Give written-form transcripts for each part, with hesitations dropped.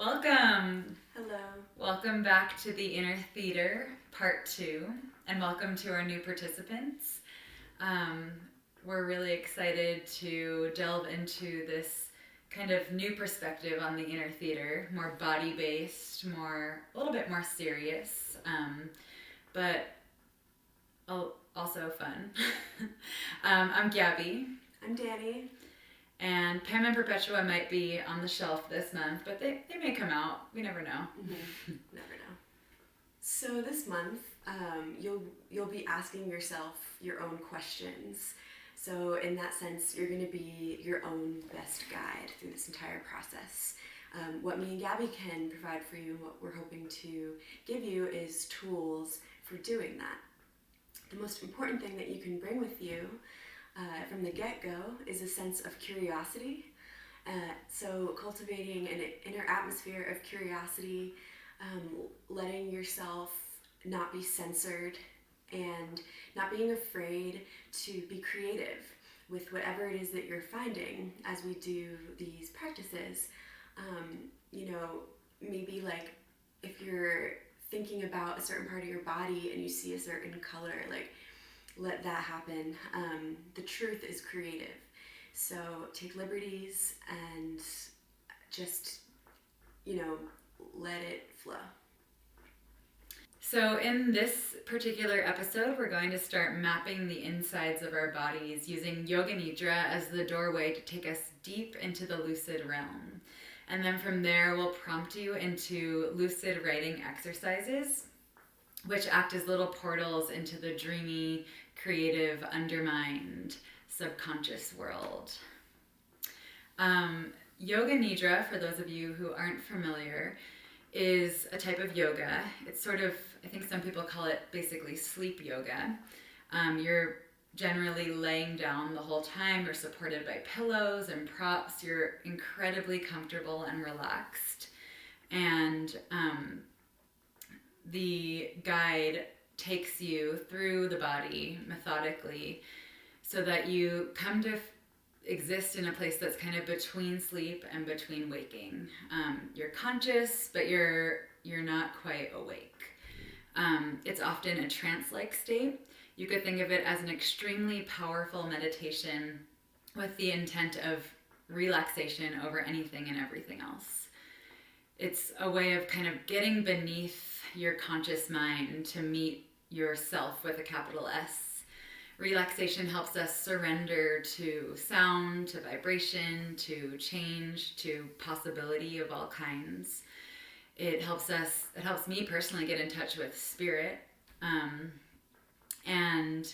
Welcome. Hello. Welcome back to the Inner Theater, Part 2, and welcome to our new participants. Um, we're really excited to delve into this kind of new perspective on the inner theater, more body-based, a little bit more serious, but also fun. I'm Gabby. I'm Dani. And Pam and Perpetua might be on the shelf this month, but they may come out. We never know. Mm-hmm. Never know. So this month, you'll be asking yourself your own questions. So in that sense, you're going to be your own best guide through this entire process. What me and Gabby can provide for you, and what we're hoping to give you, is tools for doing that. The most important thing that you can bring with you from the get-go is a sense of curiosity. So cultivating an inner atmosphere of curiosity, letting yourself not be censored, and not being afraid to be creative with whatever it is that you're finding as we do these practices. Maybe like if you're thinking about a certain part of your body and you see a certain color, like let that happen. The truth is creative. So take liberties and just, let it flow. So in this particular episode, we're going to start mapping the insides of our bodies using Yoga Nidra as the doorway to take us deep into the lucid realm. And then from there, we'll prompt you into lucid writing exercises, which act as little portals into the dreamy, creative, undermined, subconscious world. Yoga Nidra, for those of you who aren't familiar, is a type of yoga. It's sort of, I think some people call it basically sleep yoga. You're generally laying down the whole time. You're supported by pillows and props. You're incredibly comfortable and relaxed. And the guide takes you through the body methodically so that you come to exist in a place that's kind of between sleep and between waking. You're conscious, but you're not quite awake. It's often a trance-like state. You could think of it as an extremely powerful meditation with the intent of relaxation over anything and everything else. It's a way of kind of getting beneath your conscious mind to meet yourself with a capital S. Relaxation helps us surrender to sound, to vibration, to change, to possibility of all kinds. It helps me personally get in touch with spirit. And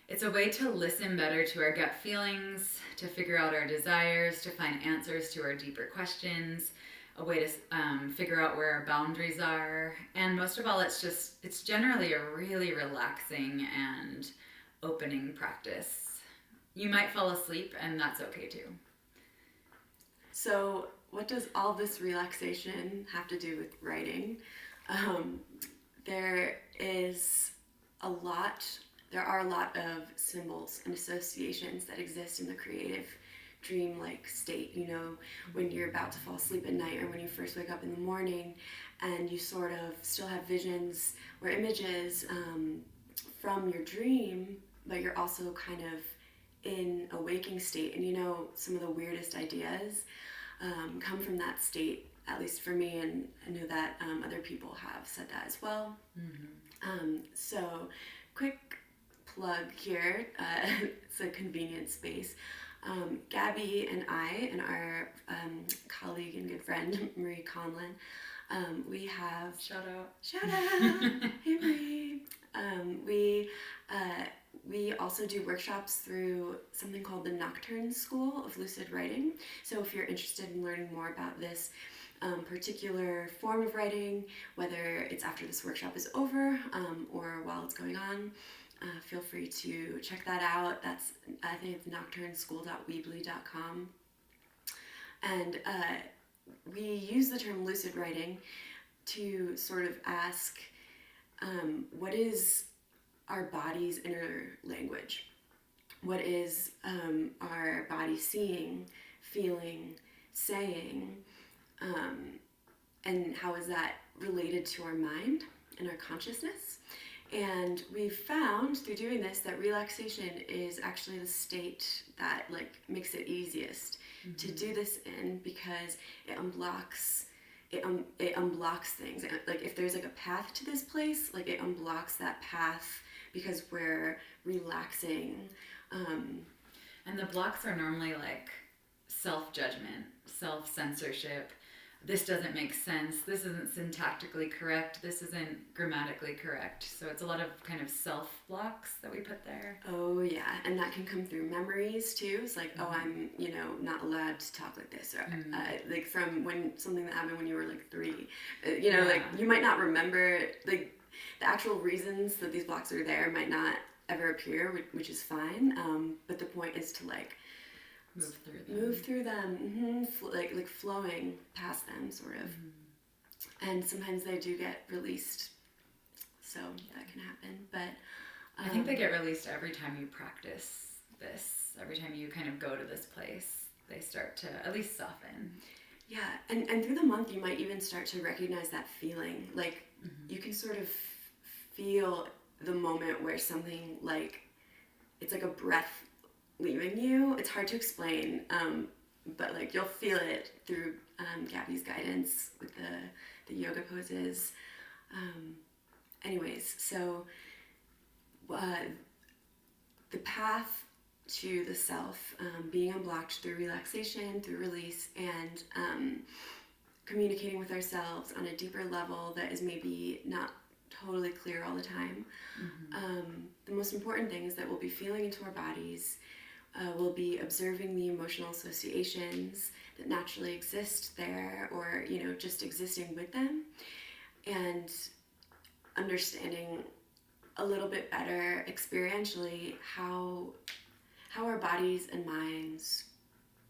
it's a way to listen better to our gut feelings, to figure out our desires, to find answers to our deeper questions, a way to figure out where our boundaries are. And most of all, it's generally a really relaxing and opening practice. You might fall asleep, and that's okay too. So what does all this relaxation have to do with writing? There are a lot of symbols and associations that exist in the creative dream-like state, when you're about to fall asleep at night or when you first wake up in the morning and you sort of still have visions or images from your dream, but you're also kind of in a waking state. And some of the weirdest ideas come from that state, at least for me, and I know that other people have said that as well. Mm-hmm. So quick plug here, it's a convenient space. Gabby and I and our colleague and good friend Marie Conlon, we have shout out hey Marie. We also do workshops through something called the Nocturne School of Lucid Writing. So if you're interested in learning more about this particular form of writing, whether it's after this workshop is over or while it's going on, feel free to check that out. That's, I think it's nocturneschool.weebly.com. And we use the term lucid writing to sort of ask, what is our body's inner language? What is our body seeing, feeling, saying? and how is that related to our mind and our consciousness. And we've found through doing this that relaxation is actually the state that like makes it easiest to do this in, because it unblocks things. Like if there's like a path to this place, like it unblocks that path because we're relaxing. And the blocks are normally like self-judgment, self-censorship. This doesn't make sense. This isn't syntactically correct. This isn't grammatically correct. So it's a lot of kind of self-blocks that we put there. Oh yeah, and that can come through memories too. It's like, oh, I'm, not allowed to talk like this, or like from when something that happened when you were like 3. Like you might not remember like the actual reasons that these blocks are there might not ever appear, which is fine. But the point is to like move through them, like flowing past them, sort of. And sometimes they do get released, so that can happen. But I think they get released every time you practice this. Every time you kind of go to this place, they start to at least soften. Yeah, and through the month, you might even start to recognize that feeling. Like you can sort of feel the moment where something like it's like a breath leaving you. It's hard to explain, but like you'll feel it through Gabby's guidance with the yoga poses. Anyways, so the path to the self, being unblocked through relaxation, through release, and communicating with ourselves on a deeper level that is maybe not totally clear all the time. The most important thing is that we'll be feeling into our bodies. We'll be observing the emotional associations that naturally exist there, or just existing with them, and understanding a little bit better experientially how our bodies and minds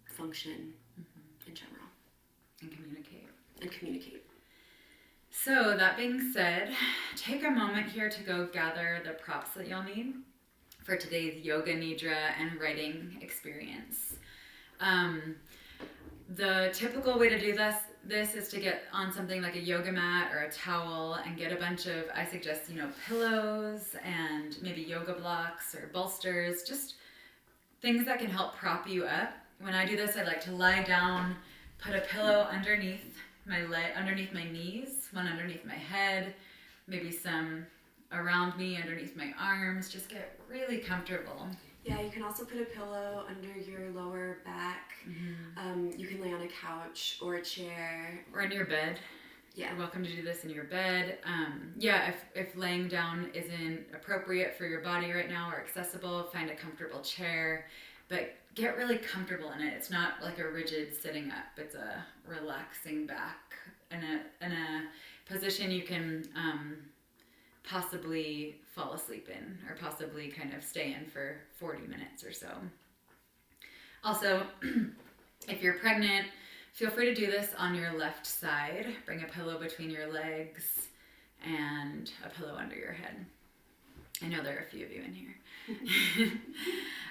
function in general And communicate. So that being said, take a moment here to go gather the props that you'll need for today's yoga nidra and writing experience. The typical way to do this is to get on something like a yoga mat or a towel and get a bunch of, I suggest, pillows and maybe yoga blocks or bolsters, just things that can help prop you up. When I do this, I like to lie down, put a pillow underneath my knees, one underneath my head, maybe some around me, underneath my arms. Just get really comfortable. Yeah, you can also put a pillow under your lower back. You can lay on a couch or a chair. Or in your bed. Yeah. You're welcome to do this in your bed. If laying down isn't appropriate for your body right now or accessible, find a comfortable chair. But get really comfortable in it. It's not like a rigid sitting up. It's a relaxing back in a position you can possibly fall asleep in, or possibly kind of stay in for 40 minutes or so. Also, if you're pregnant, feel free to do this on your left side. Bring a pillow between your legs and a pillow under your head. I know there are a few of you in here.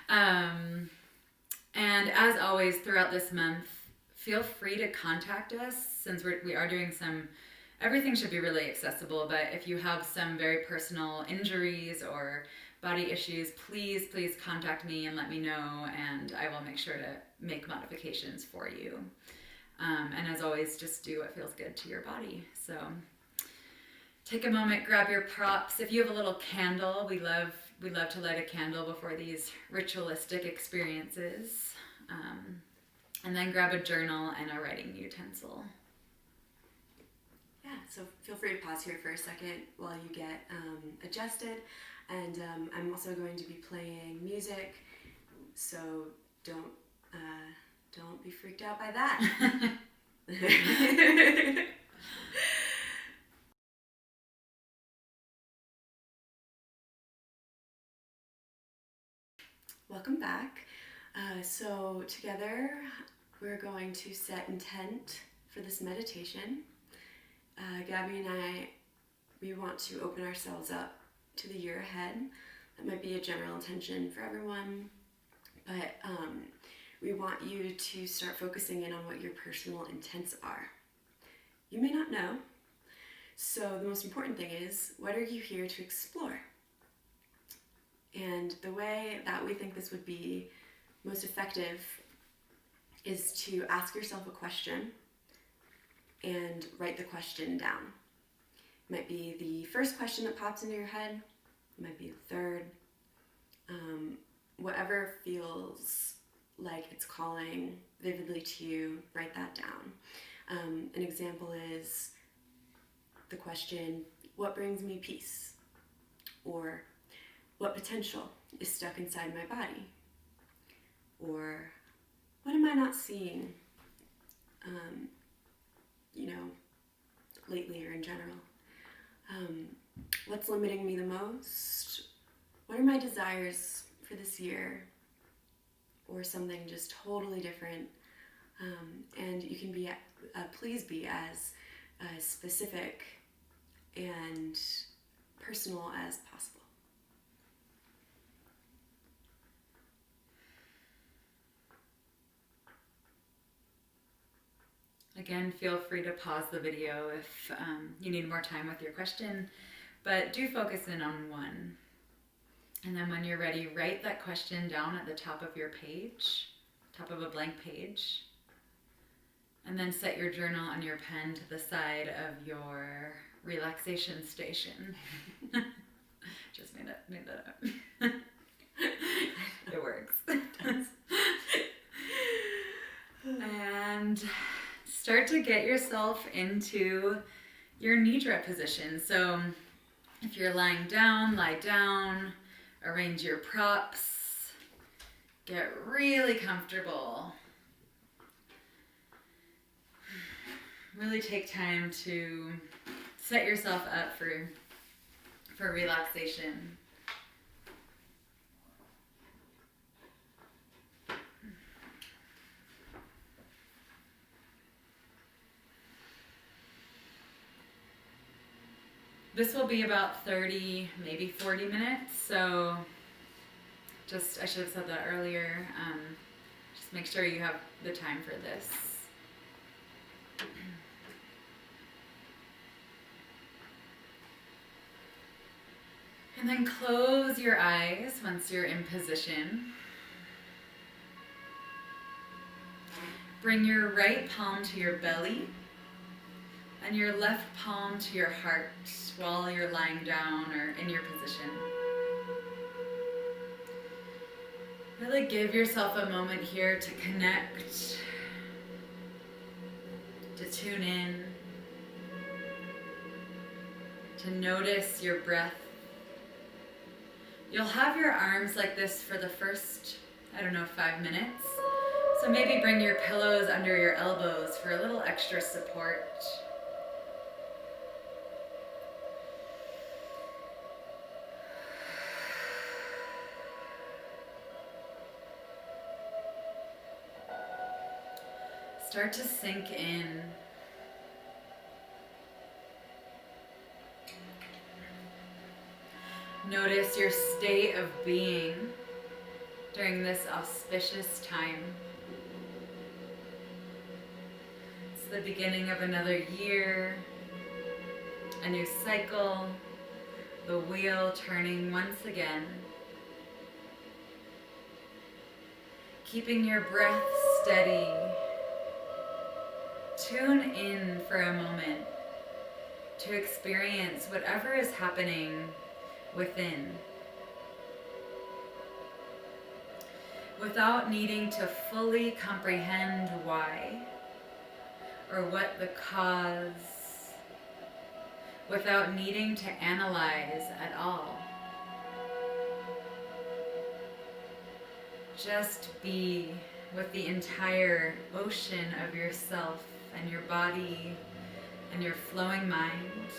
And as always, throughout this month, feel free to contact us, since we are doing everything should be really accessible, but if you have some very personal injuries or body issues, please contact me and let me know, and I will make sure to make modifications for you. And as always, just do what feels good to your body. So take a moment, grab your props. If you have a little candle, we love to light a candle before these ritualistic experiences. And then grab a journal and a writing utensil. Yeah, so feel free to pause here for a second while you get adjusted. And I'm also going to be playing music, so don't be freaked out by that. Welcome back. So together we're going to set intent for this meditation. Gabby and I, we want to open ourselves up to the year ahead. That might be a general intention for everyone, but we want you to start focusing in on what your personal intents are. you may not know. So the most important thing is, what are you here to explore? And the way that we think this would be most effective is to ask yourself a question and write the question down. It might be the first question that pops into your head, it might be the third, whatever feels like it's calling vividly to you, write that down. An example is the question, what brings me peace? Or what potential is stuck inside my body? Or what am I not seeing, lately or in general? What's limiting me the most? What are my desires for this year? Or something just totally different. And you can be, please be as specific and personal as possible. Again, feel free to pause the video if you need more time with your question, but do focus in on one. And then when you're ready, write that question down at the top of your page, top of a blank page. And then set your journal and your pen to the side of your relaxation station. Just made that up. It works. And start to get yourself into your Nidra position. So if you're lying down, lie down, arrange your props, get really comfortable. Really take time to set yourself up for relaxation. This will be about 30, maybe 40 minutes, so I should have said that earlier. Just make sure you have the time for this. And then close your eyes once you're in position. Bring your right palm to your belly and your left palm to your heart while you're lying down or in your position. Really give yourself a moment here to connect, to tune in, to notice your breath. You'll have your arms like this for the first, 5 minutes. So maybe bring your pillows under your elbows for a little extra support. Start to sink in. Notice your state of being during this auspicious time. It's the beginning of another year, a new cycle, the wheel turning once again. Keeping your breath steady. Tune in for a moment to experience whatever is happening within, without needing to fully comprehend why or what the cause, without needing to analyze at all. Just be with the entire ocean of yourself and your body and your flowing mind.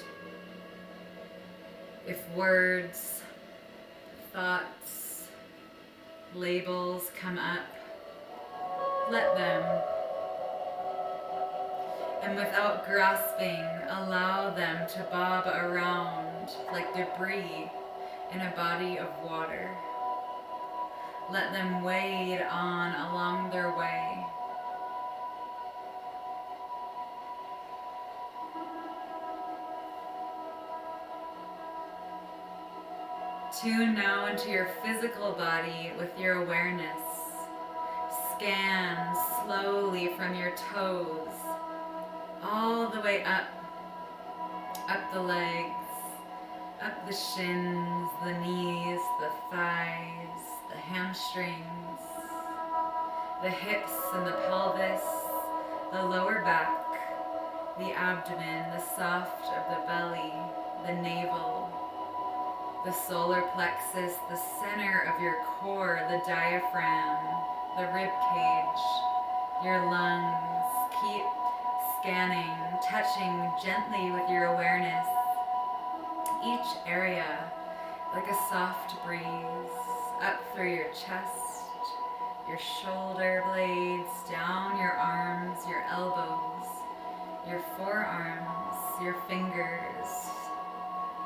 If words, thoughts, labels come up, let them. And without grasping, allow them to bob around like debris in a body of water. Let them wade on along their way. Tune now into your physical body with your awareness. Scan slowly from your toes all the way up the legs, up the shins, the knees, the thighs, the hamstrings, the hips and the pelvis, the lower back, the abdomen, the soft of the belly, the navel, the solar plexus, the center of your core, the diaphragm, the rib cage, your lungs. Keep scanning, touching gently with your awareness each area like a soft breeze up through your chest, your shoulder blades, down your arms, your elbows, your forearms, your fingers,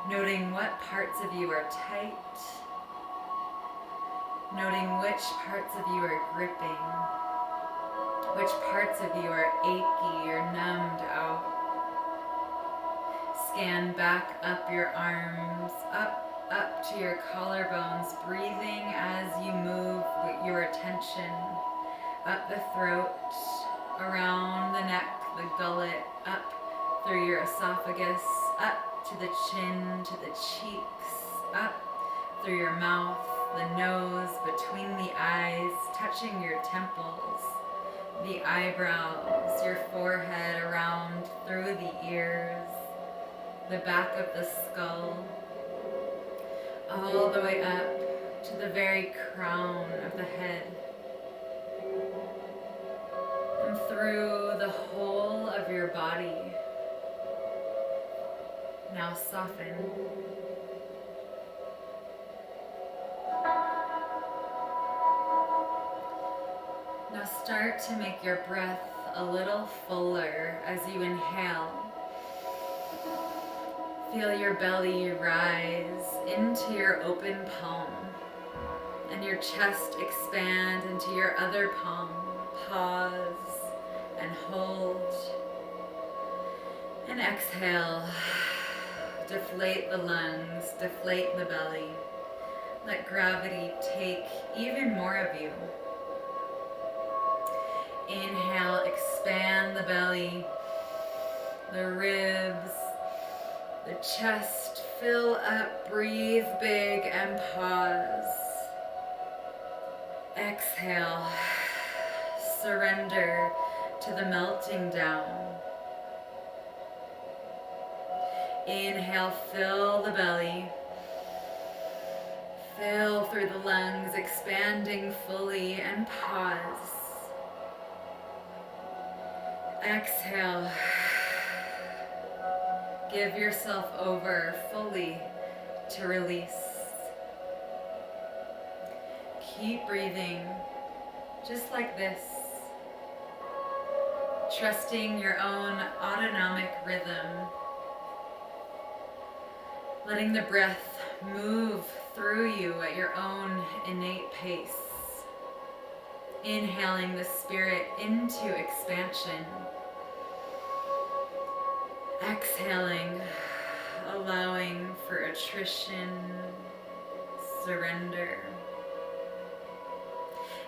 noting what parts of you are tight, noting which parts of you are gripping, which parts of you are achy or numbed out. Scan back up your arms, up to your collarbones, breathing as you move with your attention up the throat, around the neck, the gullet, up through your esophagus, up to the chin, to the cheeks, up through your mouth, the nose, between the eyes, touching your temples, the eyebrows, your forehead, around through the ears, the back of the skull, all the way up to the very crown of the head, and through the whole of your body. Now soften. Now start to make your breath a little fuller as you inhale. Feel your belly rise into your open palm and your chest expand into your other palm. Pause and hold. And exhale. Deflate the lungs, deflate the belly. Let gravity take even more of you. Inhale, expand the belly, the ribs, the chest, fill up, breathe big and pause. Exhale, surrender to the melting down. Inhale, fill the belly, fill through the lungs, expanding fully, and pause. Exhale. Give yourself over fully to release. Keep breathing just like this, trusting your own autonomic rhythm, letting the breath move through you at your own innate pace, inhaling the spirit into expansion, exhaling, allowing for attrition, surrender.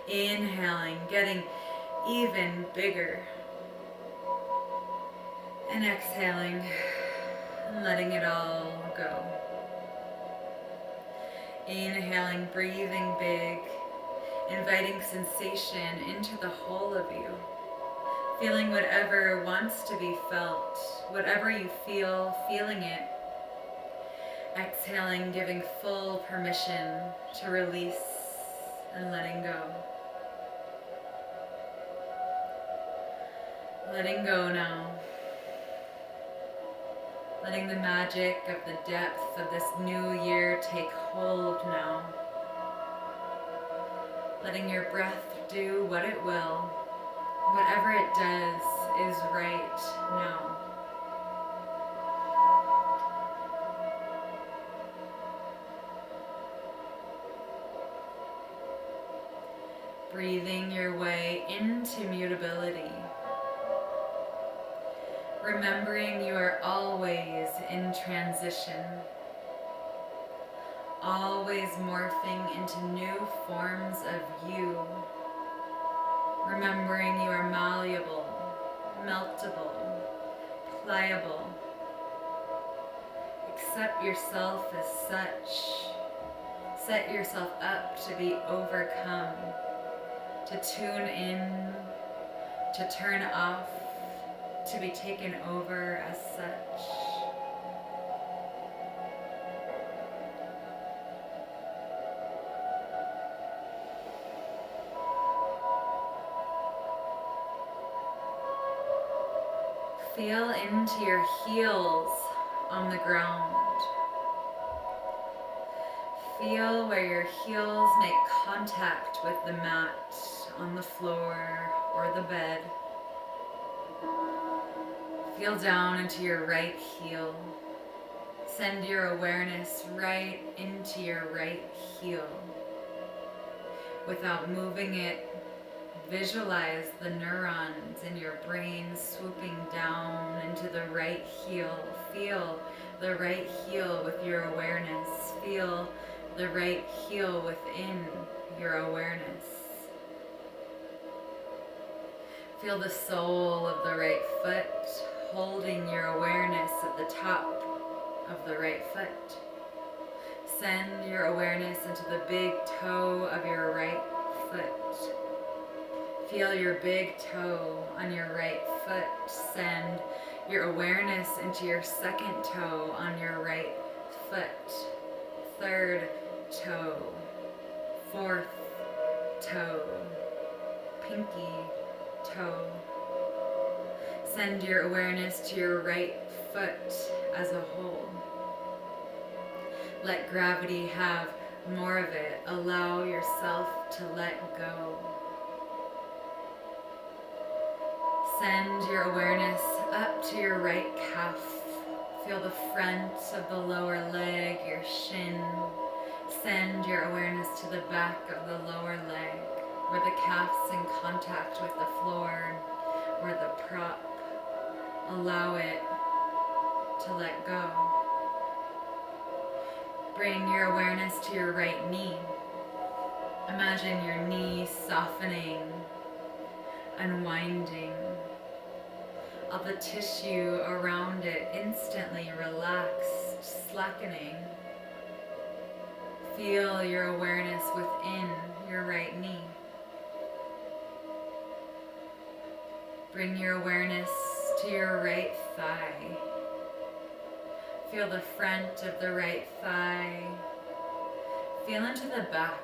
Inhaling, getting even bigger. And exhaling, and letting it all go. Inhaling, breathing big, inviting sensation into the whole of you. Feeling whatever wants to be felt, whatever you feel, feeling it. Exhaling, giving full permission to release and letting go. Letting go now. Letting the magic of the depth of this new year take hold now. Letting your breath do what it will. Whatever it does is right now. Breathing your way into mutability. Remembering you are always in transition. always morphing into new forms of you. Remembering you are malleable, meltable, pliable. Accept yourself as such. Set yourself up to be overcome, to tune in, to turn off, to be taken over as such. Feel into your heels on the ground. Feel where your heels make contact with the mat on the floor or the bed. Feel down into your right heel. Send your awareness right into your right heel. Without moving it, visualize the neurons in your brain swooping down into the right heel. Feel the right heel with your awareness. Feel the right heel within your awareness. Feel the sole of the right foot holding your awareness at the top of the right foot. Send your awareness into the big toe of your right foot. Feel your big toe on your right foot. Send your awareness into your second toe on your right foot. Third toe. Fourth toe. Pinky toe. Send your awareness to your right foot as a whole. Let gravity have more of it. Allow yourself to let go. Send your awareness up to your right calf. Feel the front of the lower leg, your shin. Send your awareness to the back of the lower leg, where the calf's in contact with the floor or the prop. Allow it to let go. Bring your awareness to your right knee. Imagine your knee softening, unwinding. All the tissue around it instantly relaxed, slackening. Feel your awareness within your right knee. Bring your awareness to your right thigh. Feel the front of the right thigh. Feel into the back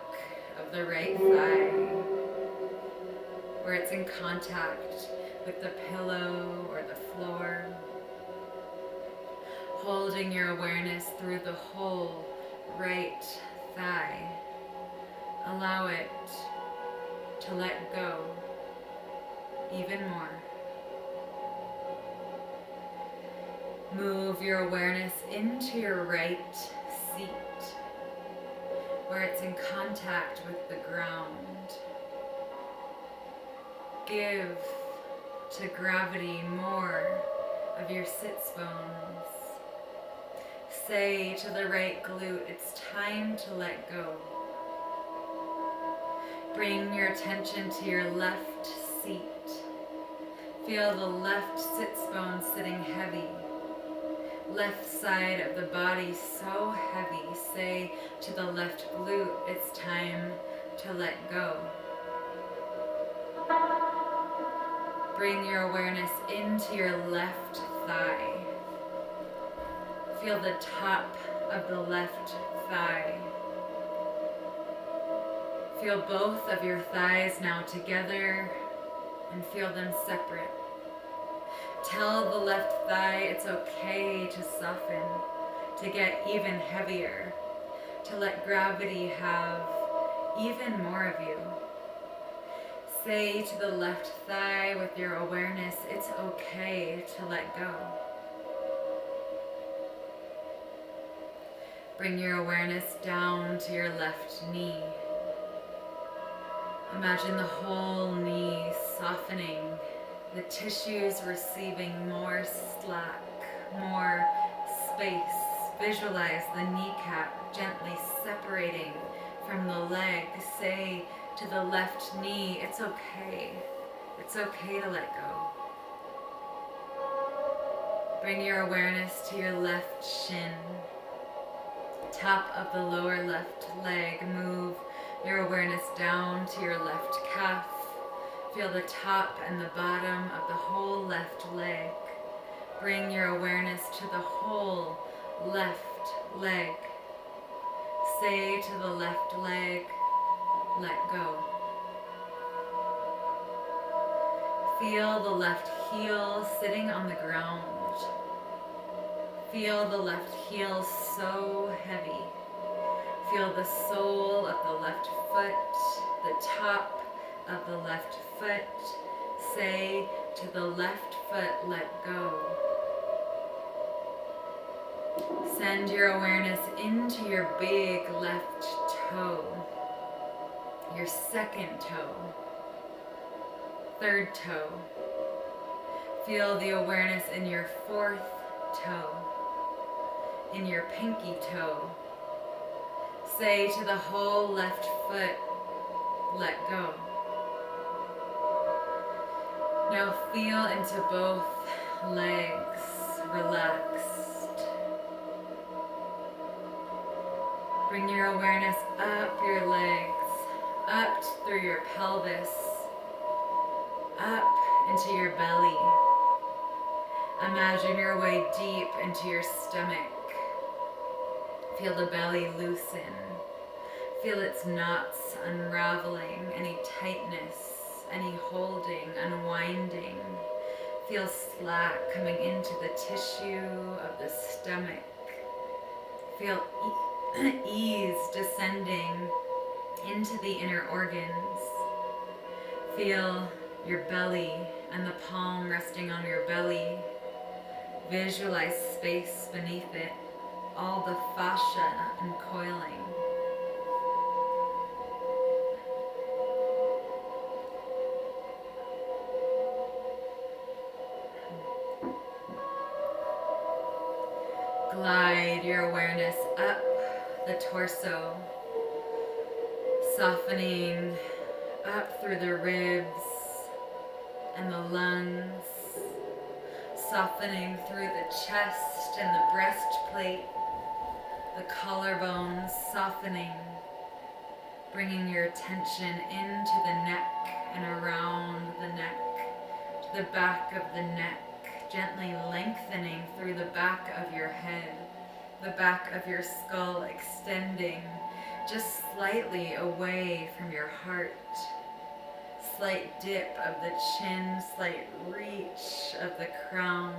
of the right thigh, where it's in contact with the pillow or the floor. Holding your awareness through the whole right thigh. Allow it to let go even more. Move your awareness into your right seat, where it's in contact with the ground. Give to gravity more of your sits bones. Say to the right glute, it's time to let go. Bring your attention to your left seat. Feel the left sits bone sitting heavy. Left side of the body so heavy. Say to the left glute, it's time to let go. Bring your awareness into your left thigh. Feel the top of the left thigh. Feel both of your thighs now together and feel them separate. Tell the left thigh it's okay to soften, to get even heavier, to let gravity have even more of you. Say to the left thigh with your awareness, it's okay to let go. Bring your awareness down to your left knee. Imagine the whole knee softening, the tissues receiving more slack, more space, Visualize the kneecap gently separating from the leg. Say to the left knee, it's okay. It's okay to let go. Bring your awareness to your left shin. Top of the lower left leg. Move your awareness down to your left calf. Feel the top and the bottom of the whole left leg. Bring your awareness to the whole left leg. Say to the left leg, let go. Feel the left heel sitting on the ground. Feel the left heel so heavy. Feel the sole of the left foot, the top of the left foot. Say to the left foot, let go. Send your awareness into your big left toe, your second toe, third toe. Feel the awareness in your fourth toe, in your pinky toe. Say to the whole left foot, let go. Now feel into both legs, relaxed. Bring your awareness up your legs, up through your pelvis, up into your belly. Imagine your way deep into your stomach. Feel the belly loosen. Feel its knots unraveling, any tightness, any holding, unwinding. Feel slack coming into the tissue of the stomach. Feel ease descending into the inner organs. Feel your belly and the palm resting on your belly. Visualize space beneath it, all the fascia uncoiling. Glide your awareness up the torso, softening up through the ribs and the lungs, softening through the chest and the breastplate, the collarbones softening, bringing your attention into the neck and around the neck, to the back of the neck, gently lengthening through the back of your head, the back of your skull extending just slightly away from your heart. Slight dip of the chin, slight reach of the crown.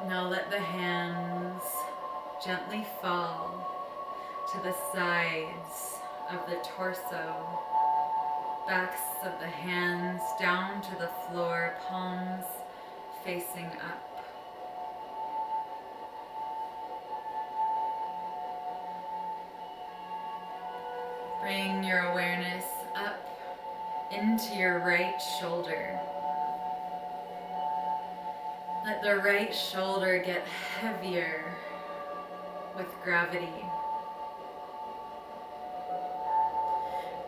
Now let the hands gently fall to the sides of the torso, backs of the hands down to the floor, palms facing up. Bring your awareness up into your right shoulder. Let the right shoulder get heavier with gravity.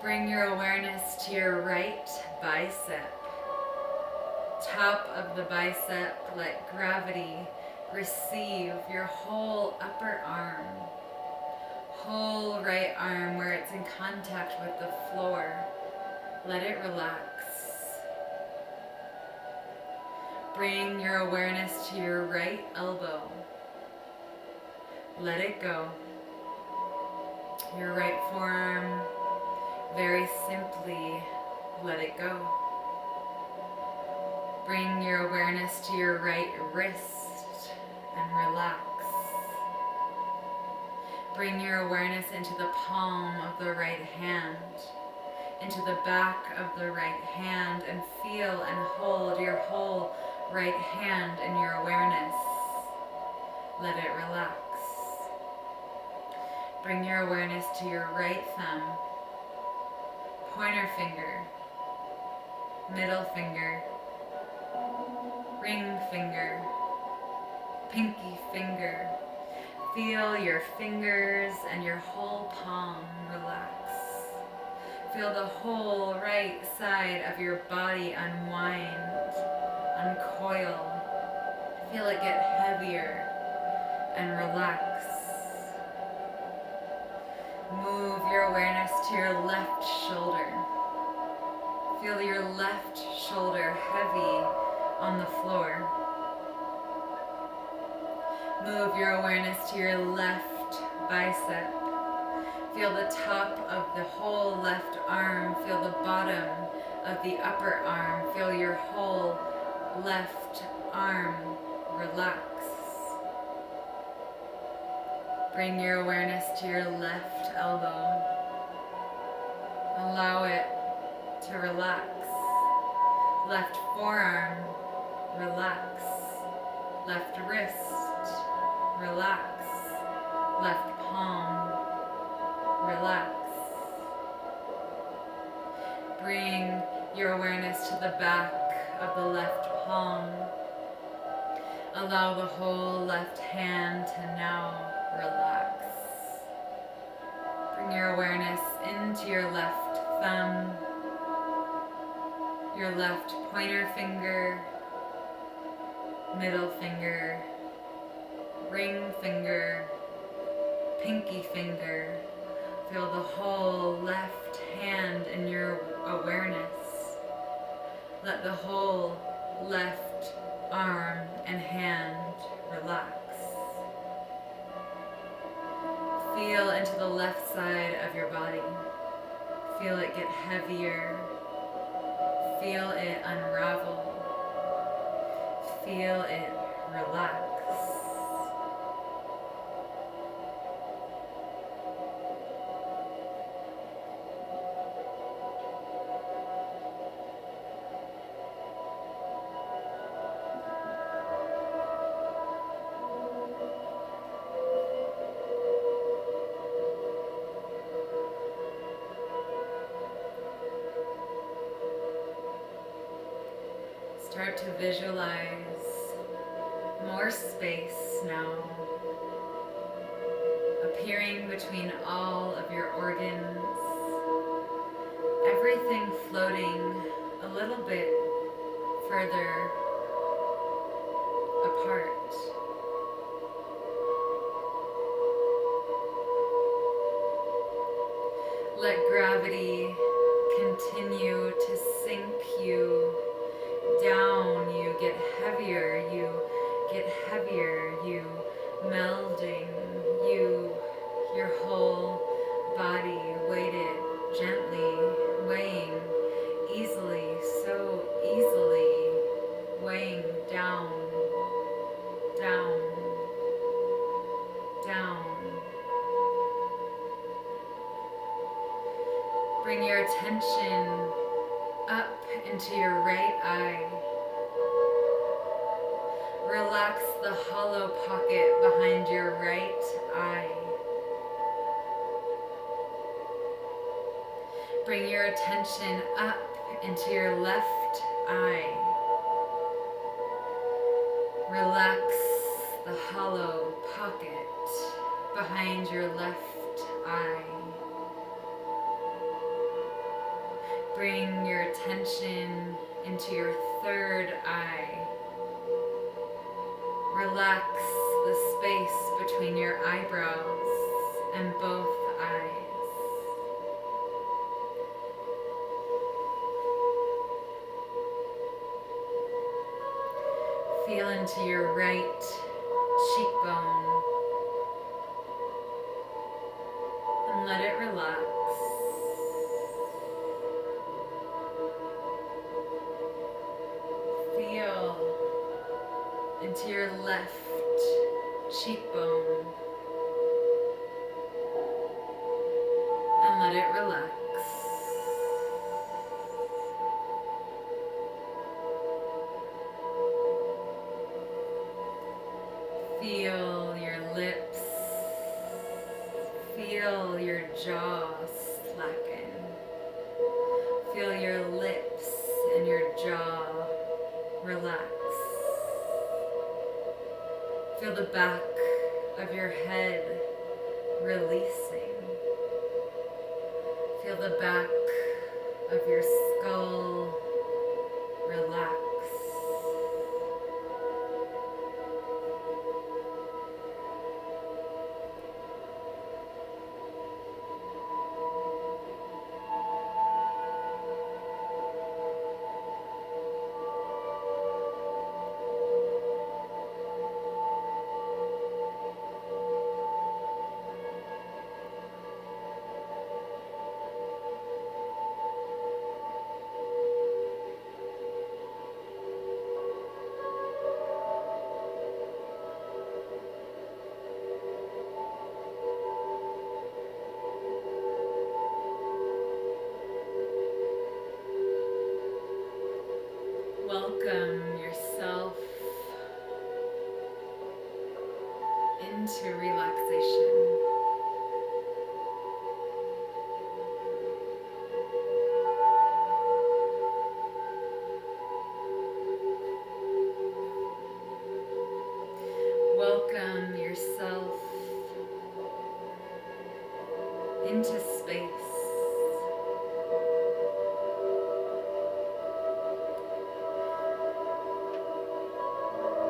Bring your awareness to your right bicep. Top of the bicep, let gravity receive your whole upper arm. Whole right arm where it's in contact with the floor. Let it relax. Bring your awareness to your right elbow. Let it go. Your right forearm, very simply, let it go. Bring your awareness to your right wrist and relax. Bring your awareness into the palm of the right hand, into the back of the right hand, and feel and hold your whole right hand in your awareness. Let it relax. Bring your awareness to your right thumb, pointer finger, middle finger, ring finger, pinky finger. Feel your fingers and your whole palm relax. Feel the whole right side of your body unwind, uncoil. Feel it get heavier and relax. Move your awareness to your left shoulder. Feel your left shoulder heavy on the floor. Move your awareness to your left bicep. Feel the top of the whole left arm. Feel the bottom of the upper arm. Feel your whole left arm relax. Bring your awareness to your left elbow. Allow it to relax. Left forearm, relax. Left wrist, relax. Left palm, relax. Bring your awareness to the back of the left palm. Allow the whole left hand to now relax. Bring your awareness into your left thumb, your left pointer finger, middle finger, ring finger, pinky finger. Feel the whole left hand in your awareness. Let the whole left arm and hand relax. Feel into the left side of your body. Feel it get heavier. Feel it unravel. Feel it relax. Start to visualize more space now, appearing between all of your organs, everything floating a little bit further apart. Let gravity continue to sink you down. You get heavier, you melding, your whole body weighted gently, weighing easily, so easily, weighing down, down, down. Bring your attention up into your right eye. Relax the hollow pocket behind your right eye. Bring your attention up into your left eye. Relax the hollow pocket behind your left eye. Bring your attention into your third eye. Relax the space between your eyebrows and both eyes. Feel into your right cheekbone and let it relax. Feel into your left cheekbone and let it relax. Feel your lips, feel your jaw slacken. Feel your lips and your jaw relax. Feel the back of your head releasing. Feel the back of your skull relax. Welcome yourself into relaxation. Welcome yourself into space.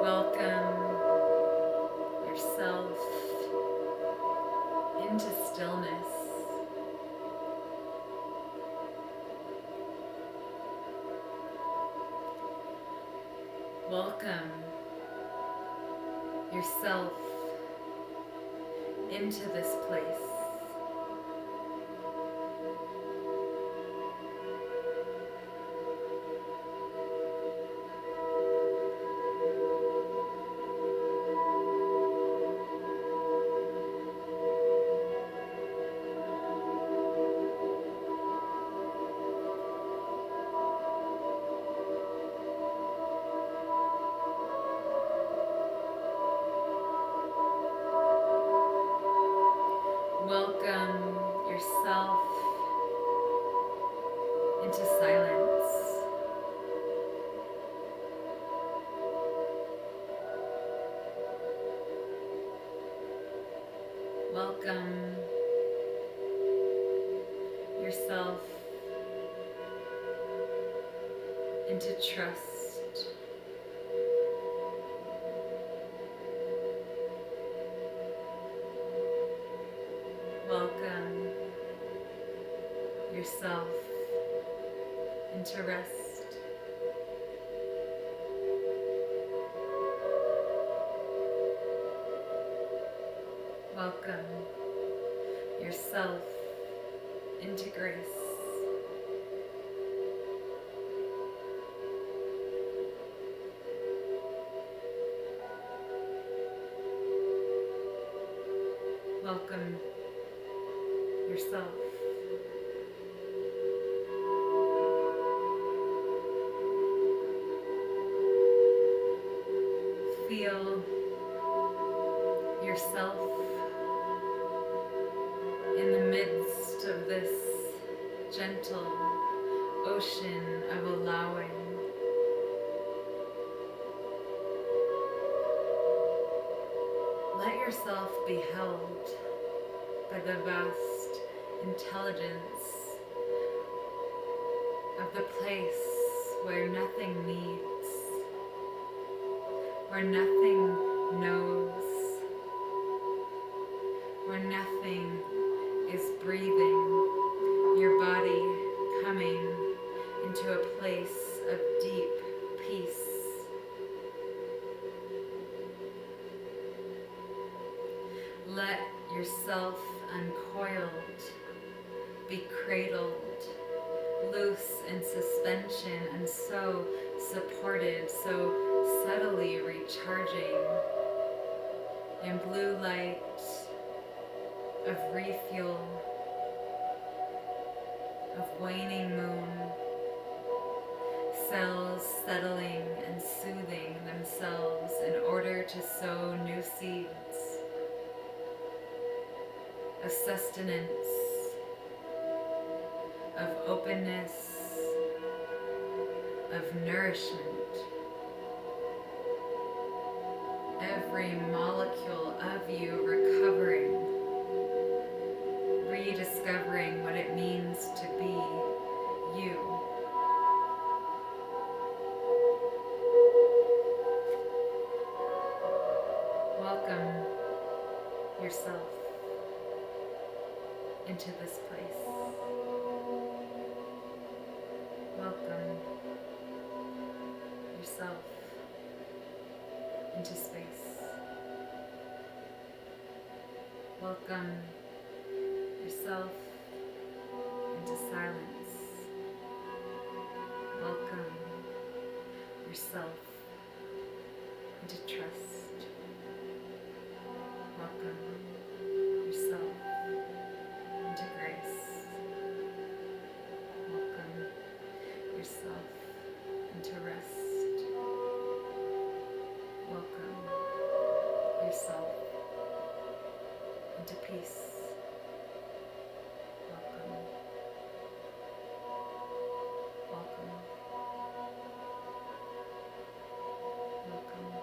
Welcome yourself into stillness. Welcome yourself into this place. Welcome yourself into silence. Welcome yourself into trust. Welcome yourself into rest. Welcome yourself into grace. Welcome yourself. Feel yourself in the midst of this gentle ocean of allowing. Let yourself be held by the vast intelligence of the place where nothing needs, where nothing knows, where nothing is breathing, your body coming into a place of deep peace. Let yourself uncoiled, be cradled, loose in suspension, and so supported, so subtly recharging in blue light of refuel, of waning moon, cells settling and soothing themselves in order to sow new seeds of sustenance, of openness, of nourishment. every molecule of you recovering, rediscovering what it means to be you. Welcome yourself into this place. Welcome yourself into space. Welcome yourself into silence. Welcome yourself into trust. Welcome yourself into grace. Welcome yourself into rest. Welcome yourself into peace. Welcome. Welcome. Welcome.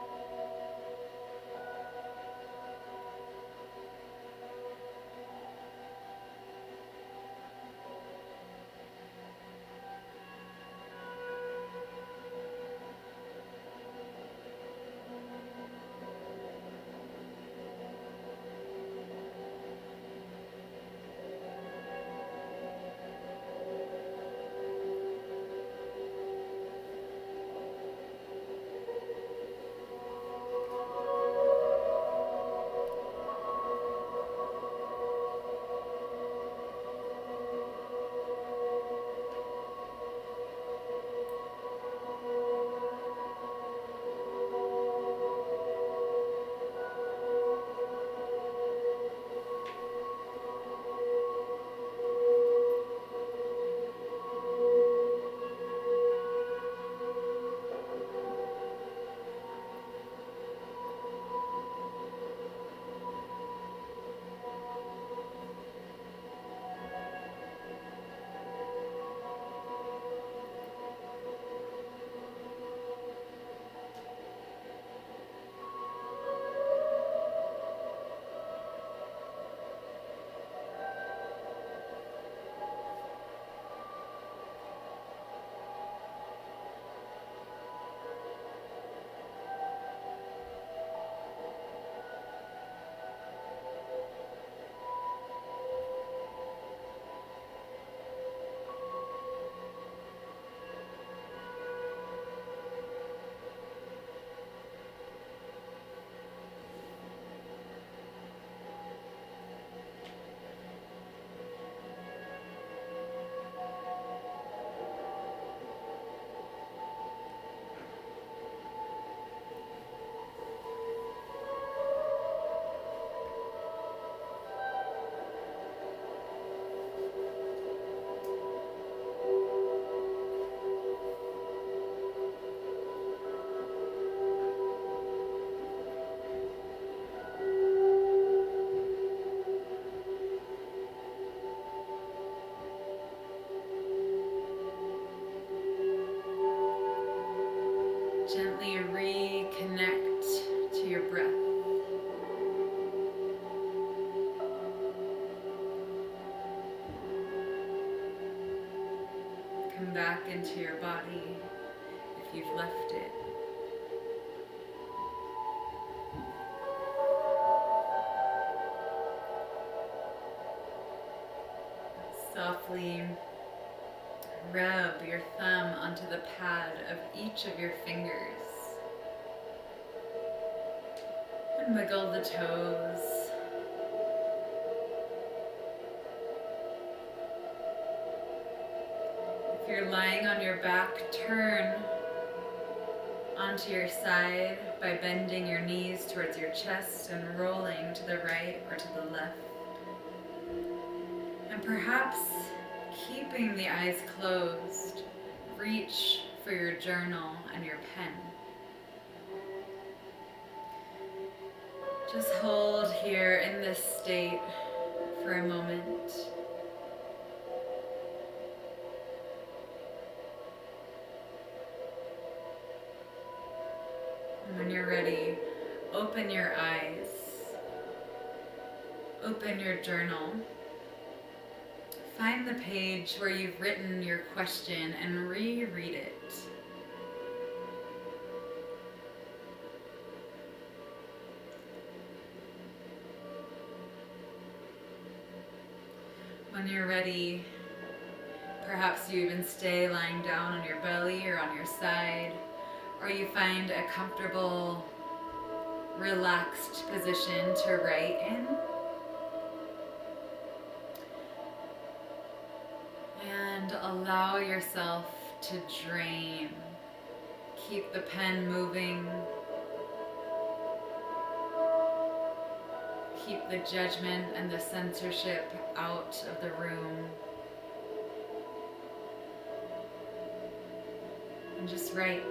Gently reconnect to your breath. Come back into your body if you've left it. Softly rub your thumb onto the pad of each of your fingers and wiggle the toes. If you're lying on your back, turn onto your side by bending your knees towards your chest and rolling to the right or to the left. And perhaps keeping the eyes closed, reach for your journal and your pen. Just hold here in this state for a moment. And when you're ready, open your eyes, open your journal, find the page where you've written your question and reread it. When you're ready, perhaps you even stay lying down on your belly or on your side, or you find a comfortable, relaxed position to write in. And allow yourself to drain. Keep the pen moving. Keep the judgment and the censorship out of the room. And just write.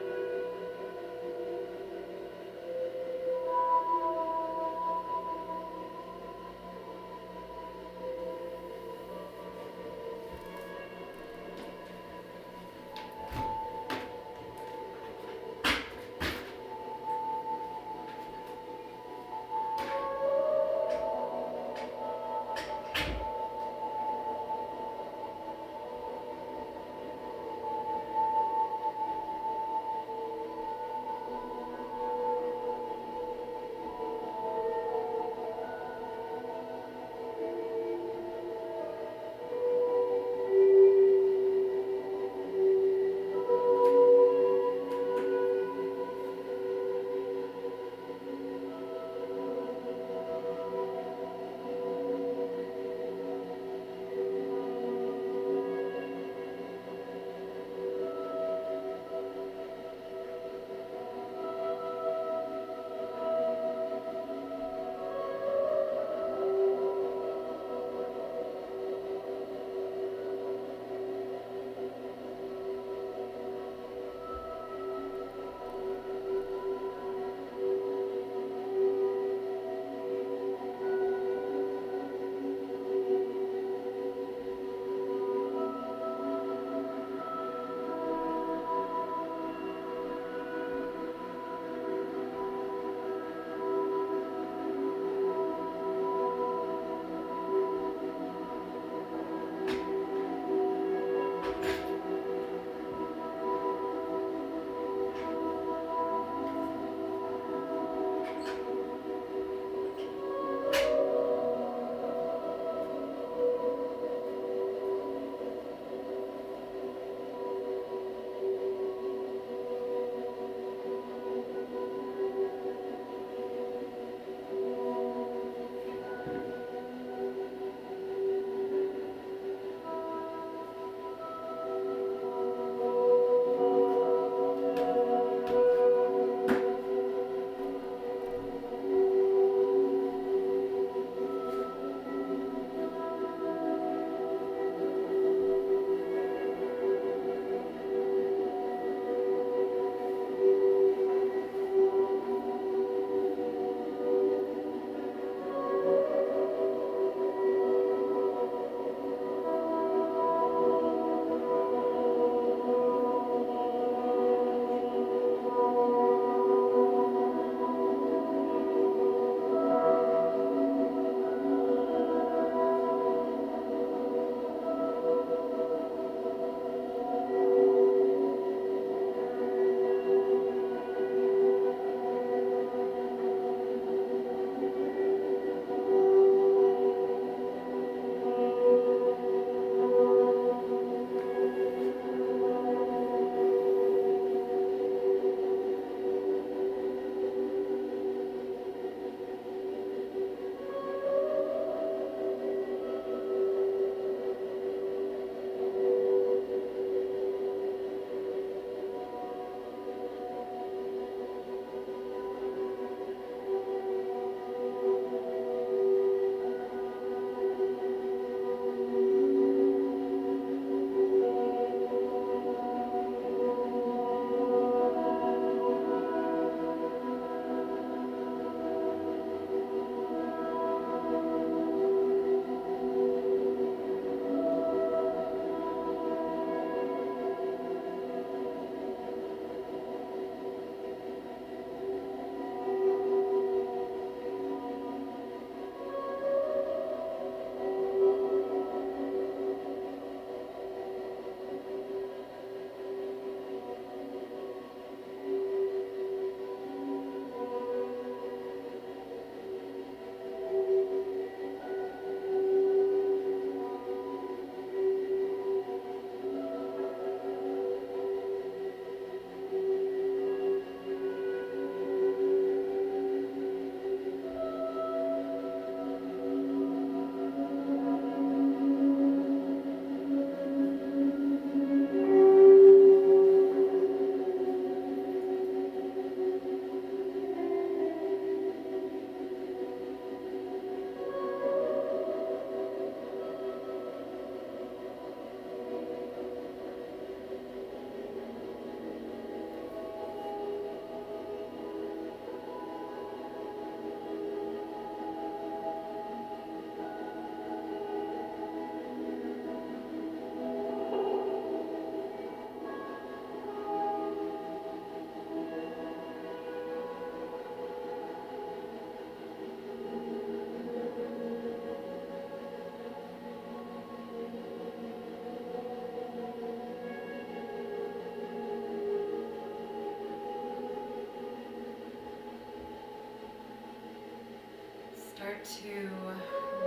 start to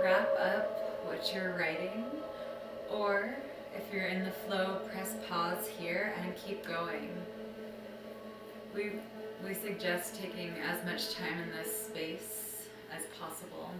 wrap up what you're writing, or if you're in the flow, press pause here and keep going. We suggest taking as much time in this space as possible.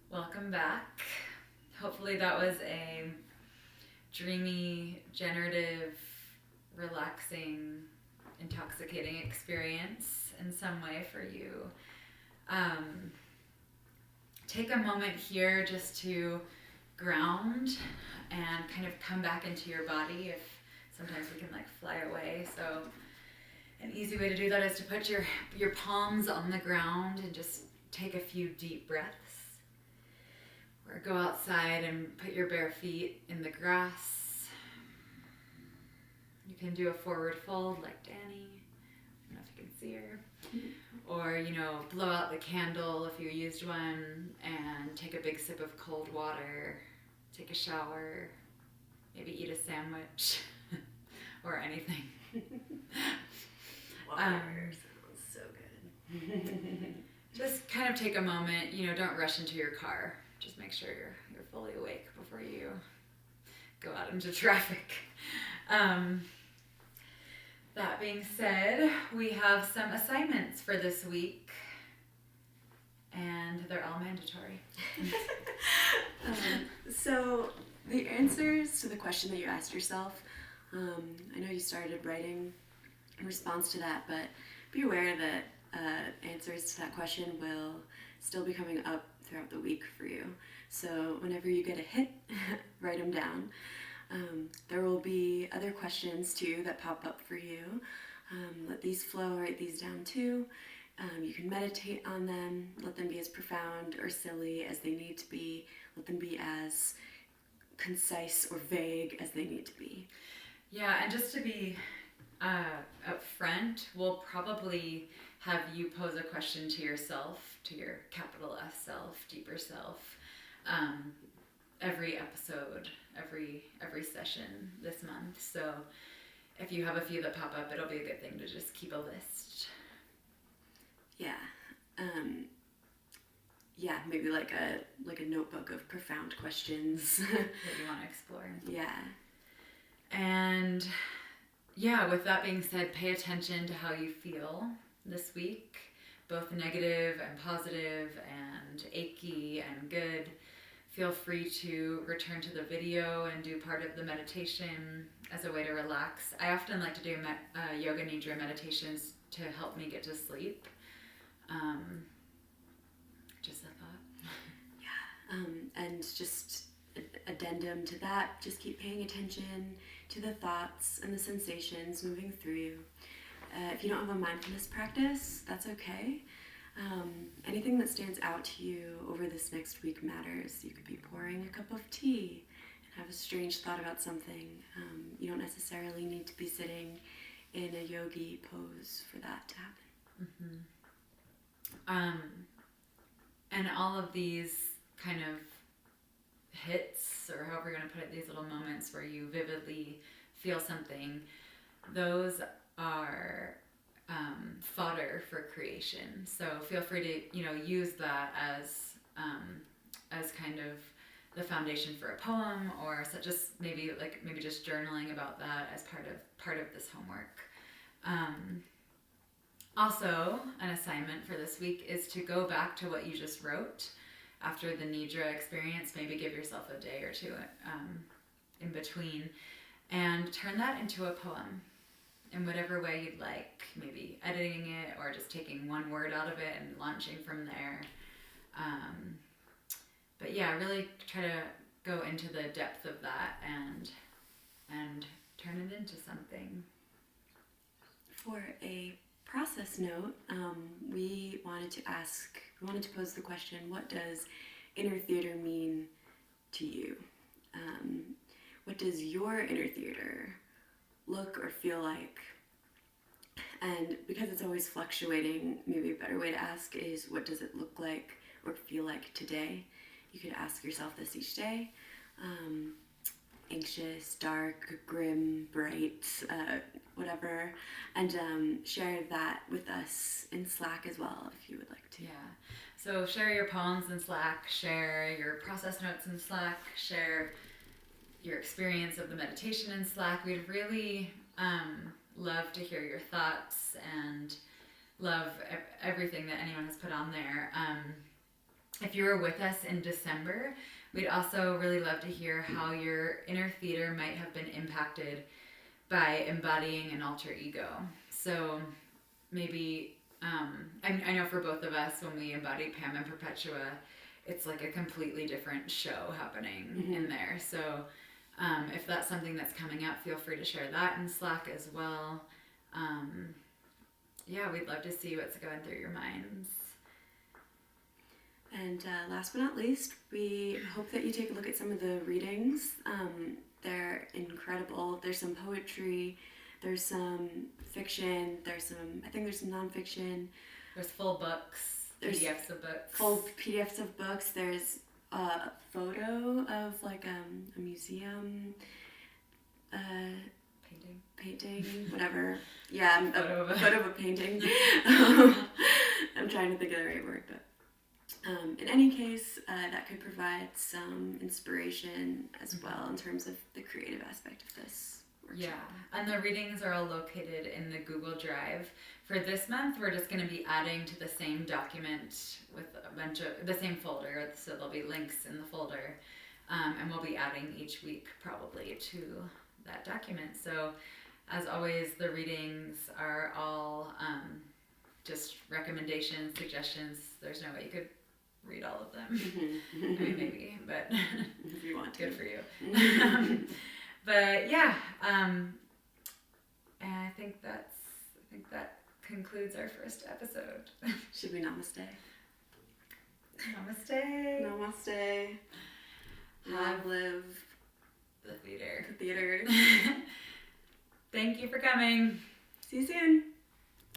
Welcome back. Hopefully that was a dreamy, generative, relaxing, intoxicating experience in some way for you. Take a moment here just to ground and kind of come back into your body. If sometimes we can like fly away, so an easy way to do that is to put your palms on the ground and just take a few deep breaths. Or go outside and put your bare feet in the grass. You can do a forward fold like Dani. I don't know if you can see her. Or, blow out the candle if you used one and take a big sip of cold water. Take a shower. Maybe eat a sandwich or anything. Water sounds so good. Just kind of take a moment, don't rush into your car. Just make sure you're fully awake before you go out into traffic. That being said, we have some assignments for this week, and they're all mandatory. So the answers to the question that you asked yourself, I know you started writing in response to that, but be aware that answers to that question will still be coming up throughout the week for you. So whenever you get a hit, write them down. There will be other questions too that pop up for you. Let these flow, write these down too. You can meditate on them, let them be as profound or silly as they need to be. Let them be as concise or vague as they need to be. Yeah, and just to be upfront, we'll probably have you pose a question to yourself, to your capital S self, deeper self, every episode, every session this month. So if you have a few that pop up, it'll be a good thing to just keep a list. Yeah. Maybe like a notebook of profound questions that you want to explore. Yeah. And with that being said, pay attention to how you feel this week, both negative and positive and achy and good. Feel free to return to the video and do part of the meditation as a way to relax. I often like to do yoga nidra meditations to help me get to sleep. Just a thought. Yeah, and just addendum to that, just keep paying attention to the thoughts and the sensations moving through you. If you don't have a mindfulness practice, that's okay. Anything that stands out to you over this next week matters. You could be pouring a cup of tea and have a strange thought about something. You don't necessarily need to be sitting in a yogi pose for that to happen. Mm-hmm. And all of these kind of hits, or however you're going to put it, these little moments where you vividly feel something, those are fodder for creation. So feel free to use that as kind of the foundation for a poem, or so just maybe just journaling about that as part of this homework. Also, an assignment for this week is to go back to what you just wrote after the Nidra experience. Maybe give yourself a day or two in between, and turn that into a poem. in whatever way you'd like, maybe editing it or just taking one word out of it and launching from there. But yeah, really try to go into the depth of that and turn it into something. For a process note, we wanted to pose the question, what does inner theater mean to you? What does your inner theater look or feel like? And because it's always fluctuating, maybe a better way to ask is, what does it look like or feel like today? You could ask yourself this each day. Anxious, dark, grim, bright, whatever, and share that with us in Slack as well if you would like to. Yeah, so share your poems in Slack, share your process notes in Slack, share your experience of the meditation in Slack. We'd really love to hear your thoughts and love everything that anyone has put on there. If you were with us in December, we'd also really love to hear how your inner theater might have been impacted by embodying an alter ego. So maybe, I know for both of us, when we embody Pam and Perpetua, it's like a completely different show happening in there. So if that's something that's coming up, feel free to share that in Slack as well. Yeah, we'd love to see what's going through your minds. And last but not least, we hope that you take a look at some of the readings. They're incredible. There's some poetry, there's some fiction, I think there's some nonfiction. There's full books, PDFs of books. Full PDFs of books. There's a photo of like a museum painting, whatever. Yeah, a photo of a painting. I'm trying to think of the right word, but in any case, that could provide some inspiration as well in terms of the creative aspect of this workshop. Yeah, and the readings are all located in the Google Drive. For this month, we're just going to be adding to the same document with a bunch of the same folder, so there'll be links in the folder, and we'll be adding each week probably to that document. So, as always, the readings are all just recommendations, suggestions. There's no way you could read all of them. I mean, maybe, but if you want to. Good for you. But yeah, and I think that concludes our first episode. Should we namaste? Namaste. Namaste. Long live the theater. The theater. Thank you for coming. See you soon.